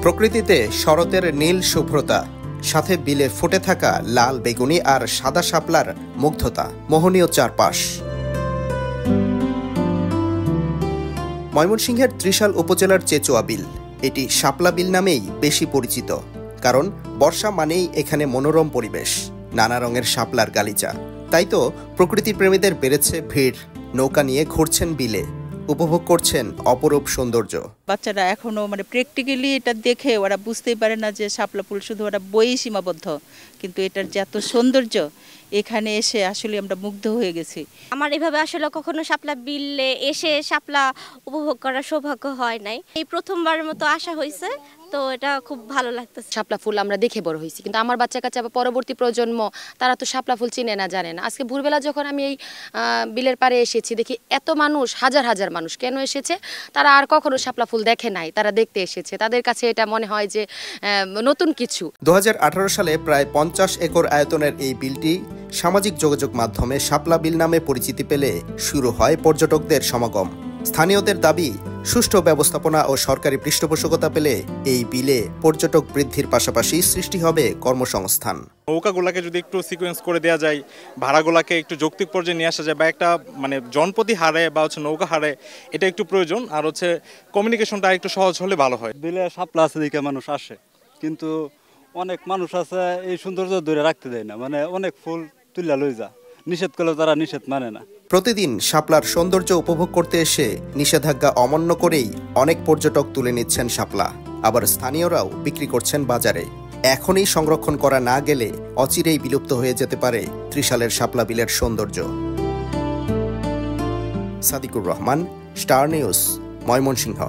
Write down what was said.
প্রকৃতিতে শরতের নীল শুভ্রতা, সাথে বিলে ফুটে থাকা লাল বেগুনি আর সাদা শাপলার মুগ্ধতা, মোহনীয় চারপাশ। ময়মনসিংহের ত্রিশাল উপজেলার চেচুয়া বিল, এটি শাপলা বিল নামেই বেশি পরিচিত, কারণ বর্ষা মানেই এখানে মনোরম পরিবেশ, নানা রঙের শাপলার গালিচা। তাই তো প্রকৃতি প্রেমীদের বেড়েছে ভিড়, নৌকা নিয়ে ঘুরছেন বিলে, উপভোগ করছেন অপরূপ সৌন্দর্য। বাচ্চারা এখনো প্র্যাকটিক্যালি এটা দেখে ওরা বুঝতেই পারে না যে শাপলা ফুল শুধু ওরা বইয়েই সীমাবদ্ধ, কিন্তু এটার যে এত সৌন্দর্য, এখানে এসে আসলে আমরা মুগ্ধ হয়ে গেছি। আমার এভাবে আসলে কখনো শাপলা বিলে এসে শাপলা উপভোগ করার সৌভাগ্য হয় নাই, এই প্রথমবারের মতো আসা হয়েছে, তো এটা খুব ভালো লাগতেছে। শাপলা ফুল আমরা দেখে বড় হয়েছি, কিন্তু আমার বাচ্চা কাচ্চা বা পরবর্তী প্রজন্ম তারা তো শাপলা ফুল চিনে না, জানে না। আজকে ভোরবেলা যখন আমি এই বিলের পাড়ে এসেছি, দেখি এত মানুষ, হাজার হাজার মানুষ কেন এসেছে, তারা আর কখনো শাপলা ফুল দেখে নাই, তারা দেখতে এসেছে। তাদের কাছে এটা মনে হয় যে নতুন কিছু। 2018 সালে প্রায় 50 একর আয়তনের এই বিলটি সামাজিক যোগাযোগ মাধ্যমে শাপলা বিল নামে পরিচিতি পেলে শুরু হয় পর্যটকদের সমাগম। স্থানীয়দের দাবি, সুষ্ঠু ব্যবস্থাপনা ও সরকারি পৃষ্ঠপোষকতা পেলে এই বিলে পর্যটক বৃদ্ধির পাশাপাশি সৃষ্টি হবে কর্মসংস্থান। নৌকাগুলাকে যদি একটু সিকোয়েন্স করে দেওয়া যায়, ভাড়াগুলাকে একটু যৌক্তিক পর্যায়ে নিয়ে আসা যায়, বা একটা জনপ্রতি হারে বা নৌকা হারে, এটা একটু প্রয়োজন। আর কমিউনিকেশনটা একটু সহজ হলে ভালো হয়। বিলে শাপলা আছে দিকে মানুষ আসে, কিন্তু অনেক মানুষ আছে এই সৌন্দর্য ধরে রাখতে দেয় না, অনেক ফুল তুলে লই যা, নিষেধ করলে তারা নিষেধ মানে না। প্রতিদিন শাপলার সৌন্দর্য উপভোগ করতে এসে নিষেধাজ্ঞা অমান্য করেই অনেক পর্যটক তুলে নিচ্ছেন শাপলা, আবার স্থানীয়রাও বিক্রি করছেন বাজারে। এখনই সংরক্ষণ করা না গেলে অচিরেই বিলুপ্ত হয়ে যেতে পারে ত্রিশালের শাপলা বিলের সৌন্দর্য। Sadiqur Rahman, star news, Mymensingh.